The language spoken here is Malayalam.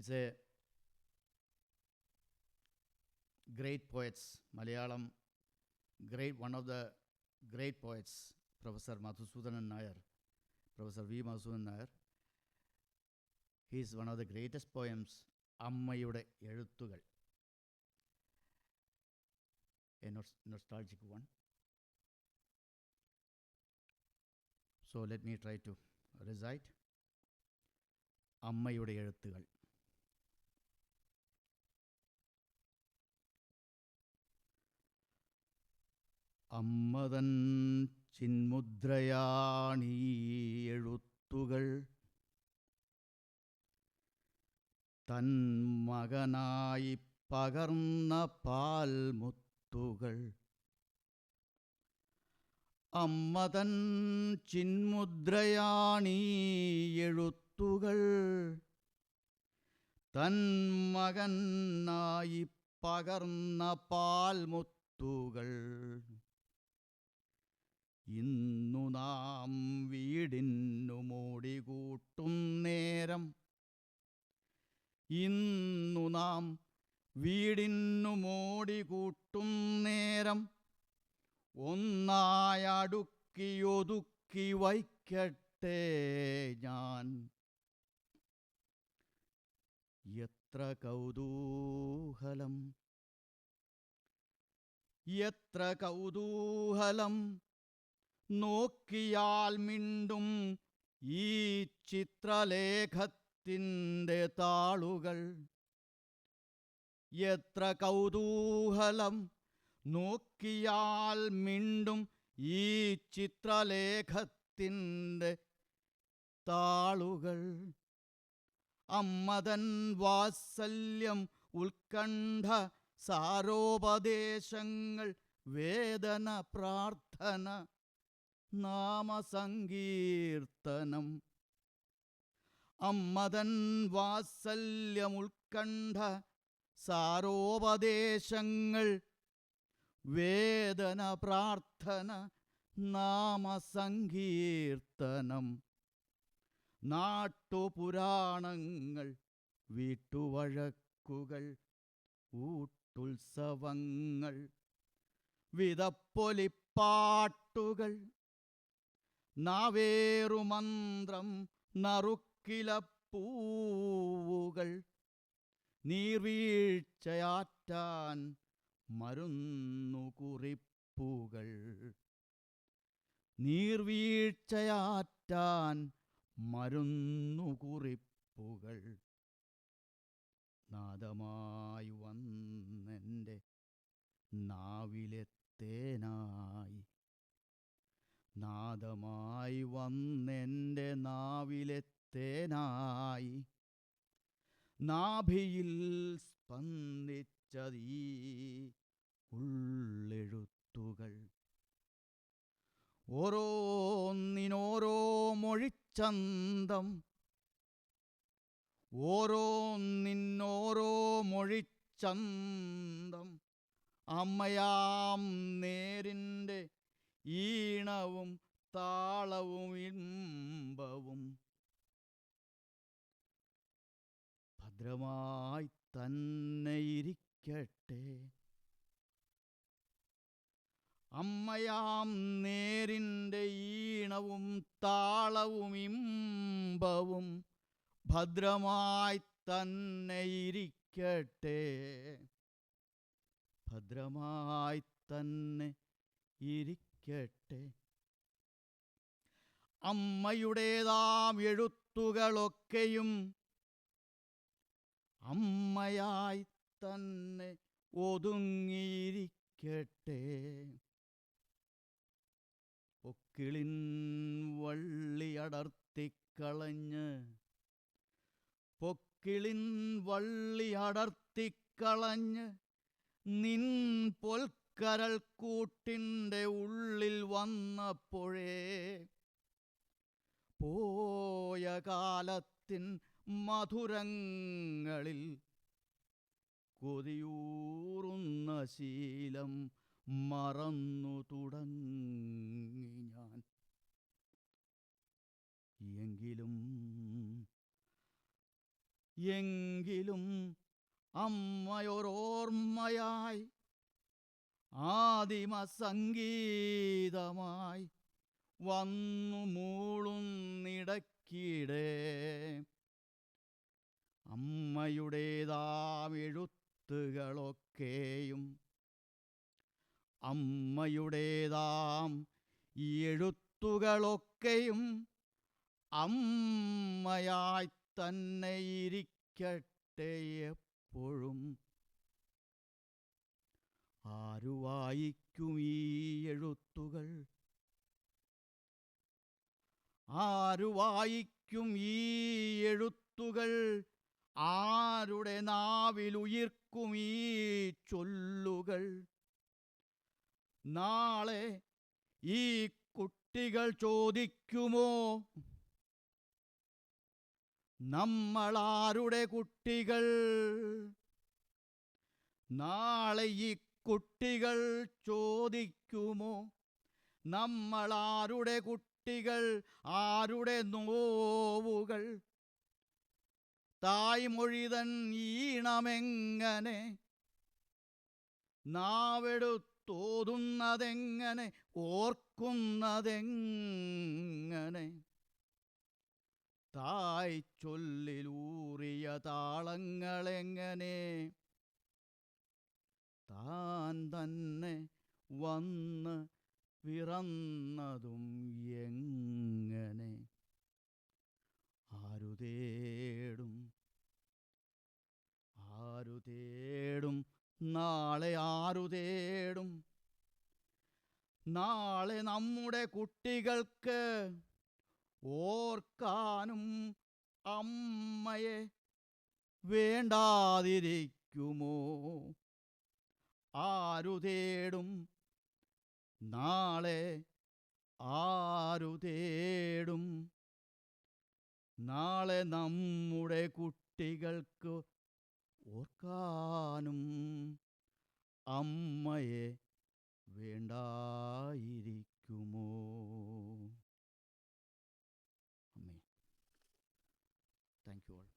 It's a great poets, Malayalam, one of the great poets, Professor Madhusudanan Nair, Professor V. Madhusudanan Nair. He is one of the greatest poems, Ammayude Ezhuttugal, a nostalgic one. So let me try to recite Ammayude Ezhuttugal. അമ്മതൻ ചിന്മുദ്രയാണീ എഴുത്തുകൾ തൻ മകനായി പകർന്ന പാൽമുത്തുകൾ. അമ്മതൻ ചിന്മുദ്രയാണീ എഴുത്തുകൾ തൻ മകനായി പകർന്ന പാൽമുത്തുകൾ. ഇന്നു നാം വീടിന്നു മൂടികൂട്ടും നേരം, ഇന്നു നാം വീടിന്നു മൂടികൂട്ടും നേരം, ഒന്നായടുക്കിയൊതുക്കി വയ്ക്കട്ടെ ഞാൻ. എത്ര കൗതൂഹലം, എത്ര കൗതൂഹലം, നോക്കിയാൽ മിണ്ടും ഈ ചിത്രലേഖത്തിൻ്റെ താളുകൾ. എത്ര കൗതൂഹലം, നോക്കിയാൽ മിണ്ടും ഈ ചിത്രലേഖത്തിൻ്റെ താളുകൾ. അമ്മതൻ വാത്സല്യം, ഉത്കണ്ഠ, സാരോപദേശങ്ങൾ, വേദന, പ്രാർത്ഥന, നാമസങ്കീർത്തനം. അമ്മതൻ വാത്സല്യം, ഉത്കണ്ഠ, സാരോപദേശങ്ങൾ, വേദന, പ്രാർത്ഥന, നാമസങ്കീർത്തനം. നാട്ടുപുരാണങ്ങൾ, വീട്ടുവഴക്കുകൾ, ഊട്ടുത്സവങ്ങൾ, വിതപ്പൊലിപ്പാട്ടുകൾ, നാവേറുമന്ത്രം, നറുക്കിലപ്പൂവുകൾ, നീർവീഴ്ചയാറ്റാൻ മരുന്നുകുറിപ്പുകൾ, നീർവീഴ്ചയാറ്റാൻ മരുന്നുകുറിപ്പുകൾ. നാദമായി വന്നെൻ്റെ നാവിലെ തേനായി, നാദമായി വന്നെൻ്റെ നാവിലെ തേനായി, നാഭിയിൽ സ്പന്ദിച്ചതീ ഉള്ളെഴുത്തുകൾ. ഓരോന്നിനോരോ മൊഴിച്ചന്തം, ഓരോന്നിനോരോ മൊഴിച്ചന്തം. അമ്മയാം നേരിൻ്റെ ഈണവും താളവും ഇമ്പവും. ഭദ്രമായി തന്നെ ഇരിക്കട്ടെ, അമ്മയാം നേരിൻ്റെ ഈണവും താളവും ഇമ്പവും. ഭദ്രമായി തന്നെ ഇരിക്കട്ടെ, ഭദ്രമായി തന്നെ ഇരിക്കട്ടെ. അമ്മയുടേതാം എഴുത്തുകളൊക്കെയും അമ്മയായി തന്നെ ഒതുങ്ങിയിരിക്കട്ടെ. പൊക്കിളിൻ വള്ളി അടർത്തിക്കളഞ്ഞ്, പൊക്കിളിൻ വള്ളി അടർത്തിക്കളഞ്ഞ്, നിൻ പൊൽക്കരൾ കൂട്ടിൻ്റെ ഉള്ളിൽ വന്നപ്പോഴേ പോയ കാലത്തിൻ മധുരങ്ങളിൽ കൊതിയൂറുന്ന ശീലം മറന്നു തുടങ്ങി ഞാൻ. എങ്കിലും എങ്കിലും അമ്മയൊരോർമ്മയായി ആദിമ സംഗീതമായി വന്നു മൂളുന്നിടക്കിടെ അമ്മയുടേതാം എഴുത്തുകളൊക്കെയും അമ്മയുടേതാം ഈ എഴുത്തുകളൊക്കെയും അമ്മയായി തന്നെ ഇരിക്കട്ടെ എപ്പോഴും. ആരു വായിക്കും ഈ എഴുത്തുകൾ? ആരു വായിക്കും ഈ എഴുത്തുകൾ? ആരുടെ നാവിലുയിർക്കും ഈ ചൊല്ലുകൾ? നാളെ ഈ കുട്ടികൾ ചോദിക്കുമോ, നമ്മളാരുടെ കുട്ടികൾ? നാളെ ഈ കുട്ടികൾ ചോദിക്കുമോ, നമ്മളാരുടെ കുട്ടികൾ? ആരുടെ നോവുകൾ? തായ്മൊഴിതൻ ഈണമെങ്ങനെ നാവെടുത്തോതുന്നതെങ്ങനെ ഓർക്കുന്നതെങ്ങനെ? തായ് ചൊല്ലിലൂറിയ താളങ്ങളെങ്ങനെ താൻ തന്നെ വന്ന് പിറന്നതും എങ്ങനെ? ആരു തേടും ആരു തേടും നാളെ? ആരു തേടും നാളെ? നമ്മുടെ കുട്ടികൾക്ക് ഓർക്കാനും അമ്മയെ വേണ്ടാതിരിക്കുമോ? ആരു തേടും നാളെ? ആരു തേടും നാളെ? നമ്മുടെ കുട്ടികൾക്ക് ഓർക്കാനും അമ്മയെ വേണ്ടായിരിക്കുമോ? അമ്മേ, താങ്ക് യു ഓൾ.